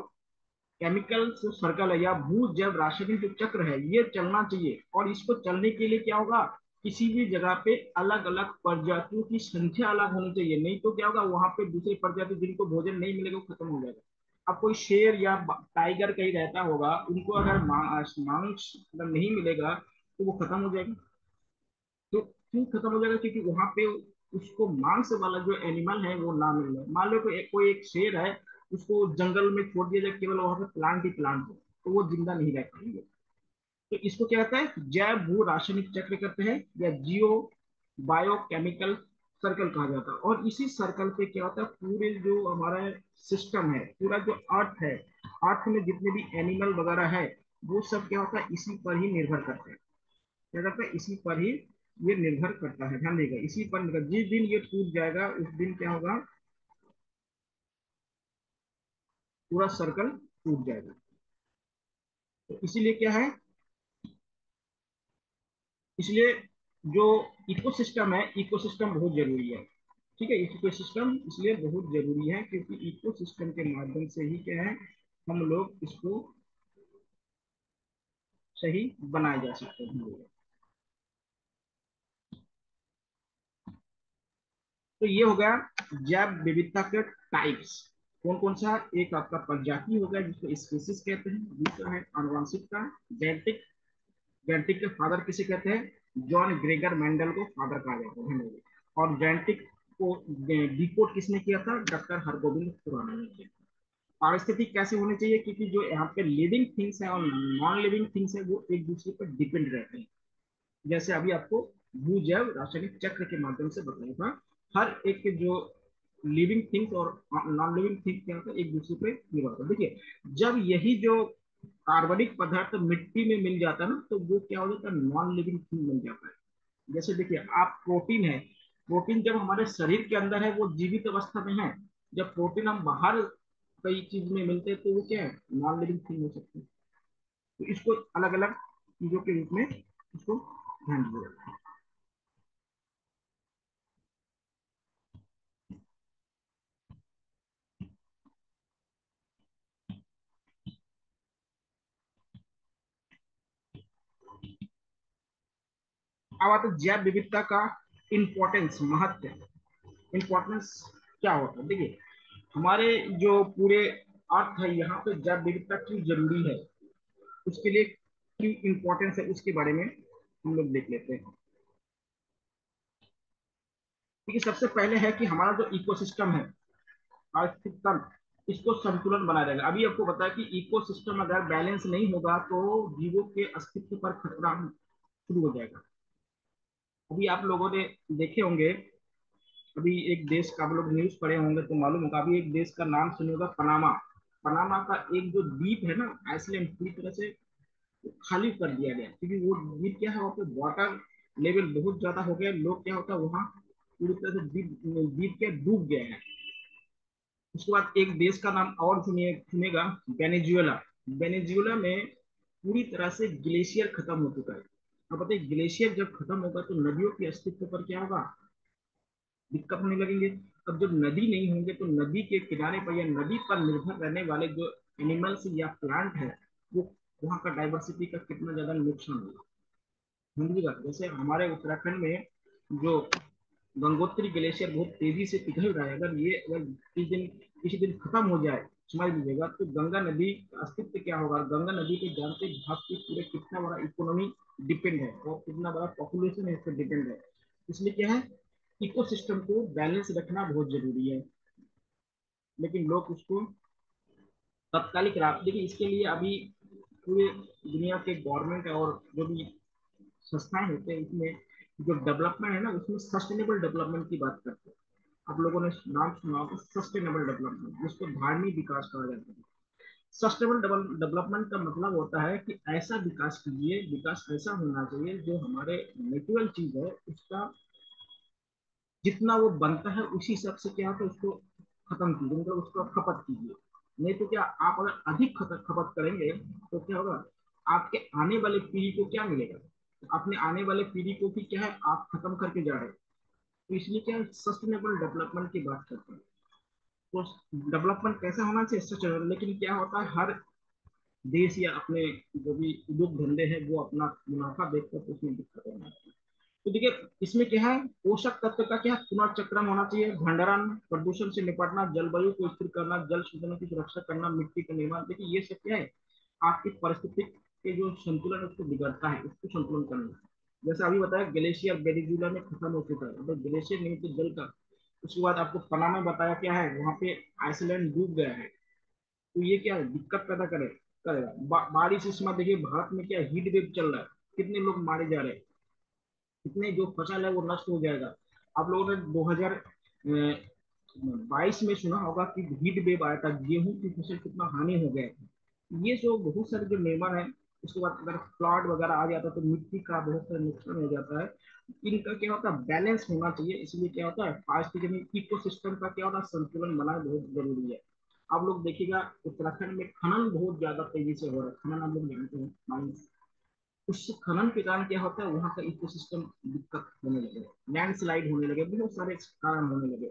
केमिकल सर्कल है या भू जैव रासायनिक जो चक्र है, ये चलना चाहिए। और इसको चलने के लिए क्या होगा, किसी भी जगह पे अलग अलग प्रजातियों की संख्या अलग होनी चाहिए, नहीं तो क्या होगा, वहां पे दूसरी प्रजाति जिनको भोजन नहीं मिलेगा वो खत्म हो जाएगा। अब कोई शेर या टाइगर कहीं रहता होगा, उनको अगर मांस मतलब नहीं मिलेगा तो वो खत्म हो जाएगा। तो क्यों खत्म हो जाएगा, क्योंकि वहां पे उसको मांस वाला जो एनिमल है वो ना मिल रहा है। मान लो कोई एक शेर है, उसको जंगल में छोड़ दिया जाए, केवल वहां पे प्लांट ही प्लांट हो, तो वो जिंदा नहीं रह पाएंगे। तो इसको क्या कहते हैं, जैव भू रासायनिक चक्र कहते हैं, या जियो बायो केमिकल सर्कल कहा जाता है। और इसी सर्कल पे क्या होता है, पूरे जो हमारा सिस्टम है, पूरा जो अर्थ है, अर्थ में जितने भी एनिमल वगैरह है, वो सब क्या होता है, इसी पर ही निर्भर करते हैं। क्या करता है, इसी पर ही ये निर्भर करता है। ध्यान देगा, इसी पर निर्भर, जिस दिन ये टूट जाएगा उस दिन क्या होगा, पूरा सर्कल टूट जाएगा। तो इसीलिए क्या है, इसलिए जो इकोसिस्टम है, इकोसिस्टम बहुत जरूरी है। ठीक है, इकोसिस्टम इसलिए बहुत जरूरी है क्योंकि इकोसिस्टम के माध्यम से ही क्या है, हम लोग इसको सही बनाए जा सकते हैं। तो ये हो गया जैव विविधता के टाइप्स। कौन कौन सा, एक आपका प्रजाति हो गया जिसको स्पीसीज कहते हैं, दूसरा है आनुवंशिकता, जेनेटिक। जेनेटिक के फादर किसे कहते हैं, जॉन ग्रेगर मेंडल को फादर कहा जाता है। और जेनेटिक को डिकोड किसने किया था, डॉक्टर हरगोविंद खुराना ने किया। पारिस्थितिक कैसे होने चाहिए, क्योंकि जो यहाँ पे लिविंग थिंग्स है और नॉन लिविंग थिंग्स है वो एक दूसरे पर डिपेंड रहते हैं। जैसे अभी आपको भू जैव रासायनिक चक्र के माध्यम से बताया था, हर एक जो लिविंग थिंग्स और नॉन लिविंग थिंग्स क्या होता है, एक दूसरे पे निर्भर होता है। देखिए जब यही जो कार्बनिक पदार्थ मिट्टी में मिल जाता है ना, तो वो क्या हो जाता है, नॉन लिविंग थिंग बन जाता है। जैसे देखिए आप, प्रोटीन है, प्रोटीन जब हमारे शरीर के अंदर है वो जीवित अवस्था में है। जब प्रोटीन हम बाहर कई चीज में मिलते हैं तो वो क्या है, नॉन लिविंग थिंग हो सकती है। तो इसको अलग अलग चीजों के रूप में इसको ध्यान दीजिएगा। अब आता है जैव विविधता का इम्पोर्टेंस, महत्व। इम्पोर्टेंस क्या होता है, देखिए हमारे जो पूरे अर्थ है, यहाँ पे जैव विविधता क्यों जरूरी है, उसके लिए क्यों इम्पोर्टेंस है, उसके बारे में हम लोग देख लेते हैं। देखिए सबसे पहले है कि हमारा जो इकोसिस्टम है, पारिस्थितिक तंत्र, इसको संतुलन बनाए रहेगा। अभी आपको बताया कि इकोसिस्टम अगर बैलेंस नहीं होगा तो जीवों के अस्तित्व पर खतरा शुरू हो जाएगा। अभी आप लोगों ने देखे होंगे अभी एक देश का आप लोग न्यूज पढ़े होंगे तो मालूम होगा, अभी एक देश का नाम सुने होगा, पनामा। पनामा का एक जो द्वीप है ना, आइसलैंड पूरी तरह से खाली कर दिया गया, क्योंकि वो द्वीप क्या है, वहाँ पे वाटर लेवल बहुत ज्यादा हो गया, लोग क्या होता है वहाँ पूरी तरह से द्वीप द्वीप क्या डूब गए हैं। उसके बाद एक देश का नाम और सुनिए, सुनेगा, वेनेजुएला। वेनेजुएला में पूरी तरह से ग्लेशियर खत्म हो चुका है। अब बताइए, ग्लेशियर जब खत्म होगा तो नदियों के अस्तित्व पर क्या होगा, दिक्कत होने लगेंगे। अब जब नदी नहीं होंगे तो नदी के किनारे पर या नदी पर निर्भर रहने वाले जो एनिमल्स या प्लांट है, वो वहाँ का डाइवर्सिटी का कितना ज्यादा नुकसान होगा। समझिएगा, जैसे हमारे उत्तराखंड में जो गंगोत्री ग्लेशियर बहुत तेजी से पिघल रहा है, अगर ये अगर किसी दिन खत्म हो जाए, समझ लीजिएगा, तो गंगा नदी का अस्तित्व क्या होगा। गंगा नदी के जानते भाग के पूरे कितना बड़ा इकोनॉमी डिपेंड है और कितना बड़ा पॉपुलेशन है इस पर डिपेंड है। इसलिए क्या है, इकोसिस्टम को बैलेंस रखना बहुत जरूरी है, लेकिन लोग उसको तत्कालिक राहत देखिए। इसके लिए अभी पूरे दुनिया के गवर्नमेंट और जो भी संस्थाएं होते हैं, इसमें जो डेवलपमेंट है ना, उसमें सस्टेनेबल डेवलपमेंट की बात करते हैं। आप लोगों ने नाम सुना होगा, सस्टेनेबल डेवलपमेंट, जिसको धारणीय विकास कहा जाता है। सस्टेनेबल डेवलपमेंट का मतलब होता है कि ऐसा विकास कीजिए, विकास ऐसा होना चाहिए जो हमारे नेचुरल चीज है उसका जितना वो बनता है उसी हिसाब से क्या होता है उसको खत्म कीजिए, मतलब उसको खपत कीजिए। नहीं तो क्या, आप अगर अधिक खपत करेंगे तो क्या होगा, आपके आने वाले पीढ़ी को क्या मिलेगा, अपने आने वाले पीढ़ी को भी क्या है आप खत्म करके जा रहे हैं। तो इसलिए क्या है, सस्टेनेबल डेवलपमेंट की बात करते हैं। तो डेवलपमेंट कैसा होना चाहिए, सस्टेनेबल, लेकिन क्या होता है हर देश या अपने जो भी उद्योग धंधे हैं वो अपना मुनाफा देखकर तो उसमें दिक्कत होना है। तो देखिए, इसमें क्या है, पोषक तत्व का क्या पुनर्चक्रण होना चाहिए, भंडारण, प्रदूषण से निपटना, जलवायु को स्थिर करना, जल शोधन की सुरक्षा करना, मिट्टी का निर्माण। देखिए ये सब क्या है, आपकी परिस्थिति के जो संतुलन है उसको बिगड़ता है, उसको संतुलन करना। जैसे अभी बताया, ग्लेशियर वेनेजुएला में खत्म हो चुका है, अगर ग्लेशियर नहीं तो जल का। उसके बाद आपको पनामा बताया क्या है, वहां पे आइसलैंड डूब गया है। तो ये क्या है, दिक्कत पैदा करेगा। बारिश इस समय देखिए भारत में क्या हीट वेव चल रहा है, कितने लोग मारे जा रहे हैं, कितने जो फसल है वो नष्ट हो जाएगा। आप लोगों ने 2022 में सुना होगा कि हीट वेव आया था, गेहूं की फसल कितना हानि हो गया था। ये जो बहुत सारे जो निर्माण है, उसके बाद अगर फ्लड वगैरह आ जाता है तो मिट्टी का बहुत सारा नुकसान हो जाता है। इनका क्या होता है, बैलेंस होना चाहिए। इसलिए क्या होता है, पारिस्थितिकी इकोसिस्टम का क्या होता है, संतुलन बनाना बहुत जरूरी है। आप लोग देखिएगा, उत्तराखंड में खनन बहुत ज्यादा तेजी से हो रहा है, खनन आप लोग जानते हैं, माइंस। उस खनन के कारण क्या होता है, वहाँ का इकोसिस्टम दिक्कत होने लगे, लैंडस्लाइड होने लगे, बहुत सारे कारण होने लगे।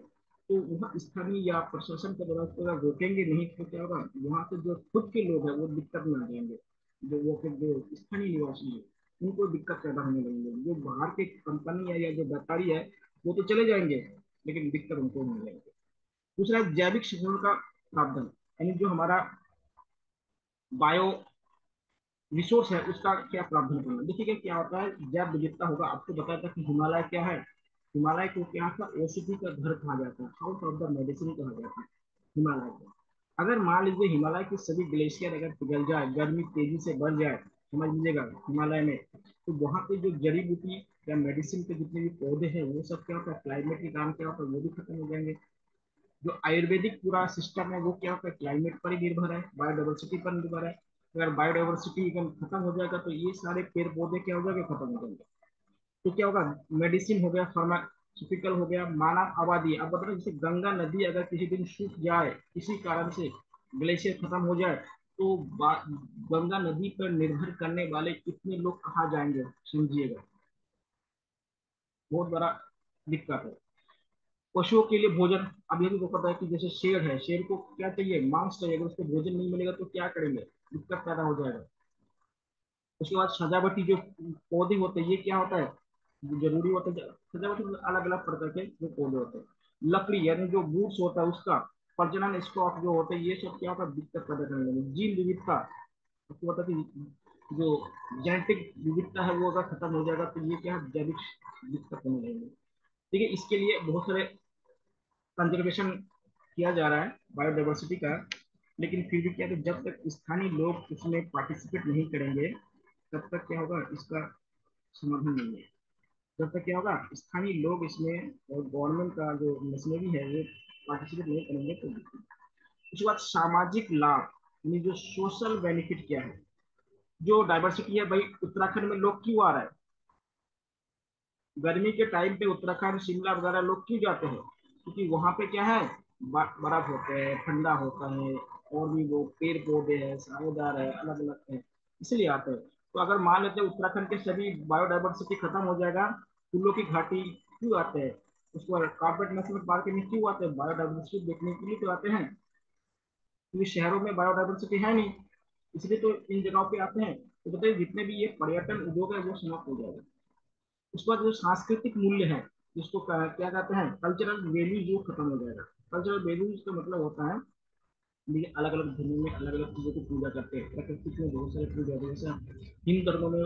तो वहाँ स्थानीय या प्रशासन के द्वारा उसको अगर रोकेंगे नहीं तो क्या होगा, वहाँ के जो खुद के लोग हैं वो दिक्कत में आ जाएंगे। जो वो के जो स्थानीय निवासी हैं उनको दिक्कत पैदा होने लगेंगे, जो बाहर के कंपनी है या जो व्यापारी है वो तो चले जाएंगे, लेकिन दिक्कत उनको होने लगेगी। दूसरा, जैविक संरक्षण का प्रावधान, यानी जो हमारा बायो रिसोर्स है उसका क्या प्रावधान करना। देखिए क्या होता है, जैव विविधता होगा। आपको बताया था कि हिमालय क्या है, हिमालय को क्या था, औषधि का घर कहा जाता है, हाउस ऑफ द मेडिसिन कहा जाता है हिमालय को। अगर मान लीजिए हिमालय की सभी ग्लेशियर अगर पिघल जाए, गर्मी तेजी से बढ़ जाए, समझ लीजिएगा हिमालय में, तो वहाँ पे जो जड़ी बूटी या मेडिसिन के जितने भी पौधे हैं वो सब क्या होता है, क्लाइमेट के कारण क्या होता है वो भी खत्म हो जाएंगे। जो आयुर्वेदिक पूरा सिस्टम है वो क्या होता है, क्लाइमेट पर ही निर्भर है, बायोडाइवर्सिटी पर निर्भर है। अगर बायोडाइवर्सिटी एकदम खत्म हो जाएगा तो ये सारे पेड़ पौधे क्या हो जाएंगे, खत्म हो जाएंगे। तो क्या होगा, मेडिसिन हो गया, फार्मास्यूटिकल हो गया, मानव आबादी। अब बता रहे जैसे गंगा नदी अगर किसी दिन सूख जाए किसी कारण से, ग्लेशियर खत्म हो जाए, तो गंगा नदी पर निर्भर करने वाले कितने लोग कहाँ जाएंगे, समझिएगा, बहुत बड़ा दिक्कत है। पशुओं के लिए भोजन, अब ये भी तो पता है कि जैसे शेर है, शेर को क्या चाहिए, मांस चाहिए, अगर उसको भोजन नहीं मिलेगा तो क्या करेंगे, दिक्कत पैदा हो जाएगा। उसके बाद सजावटी जो पौधे होते हैं, ये क्या होता है, जो जरूरी होता है, सजावटी मतलब अलग अलग प्रकार के जो पौधे होते हैं। लकड़ी यानी जो वुड्स होता है उसका प्रजनन स्टॉक जो होते हैं, ये सब क्या होता है, दिक्कत पैदा करने लगे। जीव विविधता, आपको पता है कि जो जेनेटिक विविधता है वो अगर खत्म हो जाएगा तो ये क्या है, जैविक दिक्कत होने लगेगी। ठीक है, इसके लिए बहुत सारे कंजर्वेशन किया जा रहा है बायोडाइवर्सिटी का, लेकिन फिर भी क्या है, जब तक स्थानीय लोग उसमें पार्टिसिपेट नहीं करेंगे तब तक क्या होगा, इसका समाधान नहीं है। जब तक क्या होगा, स्थानीय लोग इसमें और गवर्नमेंट का जो मशीनरी है वो पार्टिसिपेट नहीं करेंगे तो। उसके बाद सामाजिक लाभ, यानी जो सोशल बेनिफिट क्या है, जो डाइवर्सिटी है भाई, उत्तराखंड में लोग क्यों आ रहे हैं, गर्मी के टाइम पे उत्तराखंड शिमला वगैरह लोग क्यों जाते हैं, क्योंकि वहां पे क्या है, बर्फ होते हैं, ठंडा होता है, और भी वो पेड़ पौधे हैं, साझेदार है, अलग अलग है, इसलिए आते हैं। तो अगर मान लेते हैं उत्तराखंड के सभी बायोडाइवर्सिटी खत्म हो जाएगा, फूलों की घाटी क्यों आते हैं, उसको कॉर्बेट नेशनल पार्क में क्यों आते हैं, बायोडाइवर्सिटी देखने के लिए तो आते हैं, क्योंकि शहरों में बायोडाइवर्सिटी है नहीं, इसलिए तो इन जगहों पे आते हैं। तो बताइए जितने भी ये पर्यटन उद्योग है वो समाप्त हो जाएगा। उसके बाद जो सांस्कृतिक मूल्य है, जिसको क्या कहते हैं, कल्चरल वैल्यूज, वो खत्म हो जाएगा। कल्चरल वैल्यूज का मतलब होता है, देखिए अलग अलग धर्मों में अलग अलग चीजों की पूजा करते हैं, प्रकृति में बहुत सारी पूजा होती है, जैसे हिंदू धर्मों में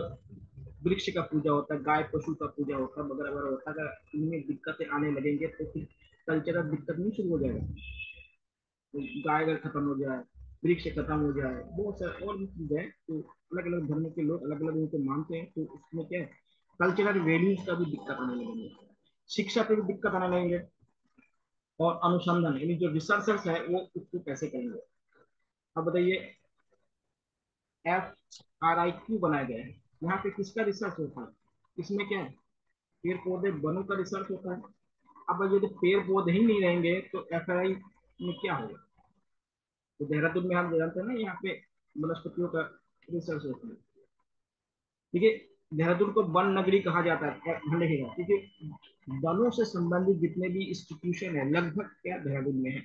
वृक्ष का पूजा होता है, गाय पशु का पूजा होता है, वगैरह वगैरह होता है। अगर इनमें दिक्कतें आने लगेंगे तो फिर कल्चरल दिक्कत नहीं शुरू हो जाएगा, तो गाय अगर खत्म हो जाए, वृक्ष खत्म हो जाए, बहुत सारे और भी चीज है, तो अलग अलग धर्म के लोग अलग अलग उनको मानते हैं, तो उसमें क्या है, कल्चरल वैल्यूज का भी दिक्कत आने लगेंगे, शिक्षा पे भी दिक्कत आने लगेंगे, और अनुसंधान यानी जो रिसर्चर्स है वो उसको कैसे करेंगे। अब बताइए, FRI क्यों बनाया गया है, यहाँ पे किसका रिसर्च होता है, इसमें क्या है, पेड़ पौधे वनों का रिसर्च होता है। अब यदि पेड़ पौधे ही नहीं रहेंगे तो FRI में क्या होगा। तो देहरादून में हम जानते हैं ना, यहाँ पे वनस्पतियों का रिसर्च होता है, ठीक है। देहरादून को वन नगरी कहा जाता है, ध्यान रखिएगा, क्योंकि वनों से संबंधित जितने भी इंस्टीट्यूशन है लगभग क्या देहरादून में है,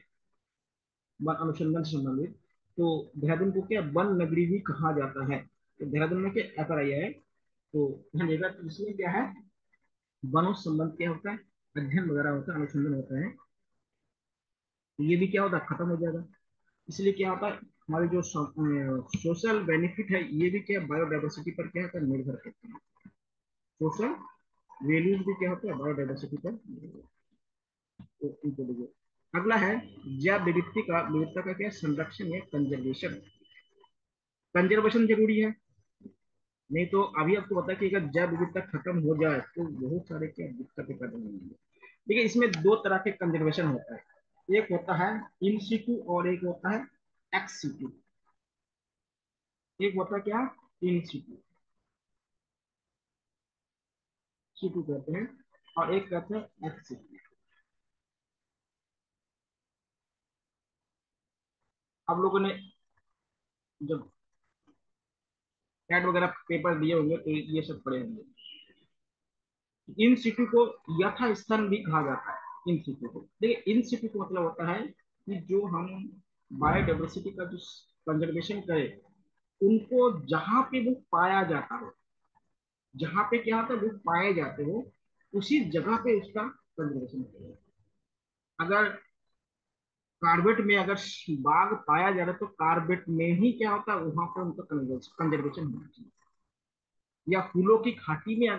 वन अनुसंधान से संबंधित। तो देहरादून को क्या वन नगरी भी कहा जाता है। तो देहरादून में क्या FRI है, तो ध्यान रखिएगा, तो इसमें क्या है, वनों से संबंध क्या होता है, अध्ययन वगैरह होता है, अनुसंधान होता है, तो ये भी क्या होता है, खत्म हो जाएगा। इसलिए क्या होता है, हमारे जो सोशल बेनिफिट है ये भी क्या बायोडाइवर्सिटी पर क्या होता है, निर्भर करते हैं। सोशल वैल्यूज भी क्या होता है, बायोडाइवर्सिटी पर तो इनको देखिए। अगला है जैव विविधता का क्या संरक्षण या कंजर्वेशन। कंजर्वेशन जरूरी है, नहीं तो अभी आपको पता है कि अगर जैव विविधता खत्म हो जाए तो बहुत सारे क्या दिक्कतें पैदा होंगी। देखिए इसमें दो तरह के कंजर्वेशन होता है, एक होता है इन सीटू और एक होता है एक्स सीटू। एक होता है क्या, इन सीटू, सीटू कहते हैं, और एक कहते हैं एक्स सीटू। आप लोगों ने जब कैट वगैरह पेपर दिए होंगे तो ये सब पढ़े होंगे। इन सिटी को यथा स्थान भी कहा जाता है। इन सिटी को देखिए, इन सिटी को मतलब होता है कि जो हम बायोडाइवर्सिटी का जो कंजर्वेशन करें, उनको जहां पे वो पाया जाता हो, जहां पे क्या होता है वो पाए जाते हो, उसी जगह पे उसका कंजर्वेशन करें। अगर कार्बेट में अगर बाघ पाया जा रहा है तो कार्बेट में ही क्या होता है, वहां पर उनका कंजर्वेशन होना चाहिए। या फूलों की घाटी में अगर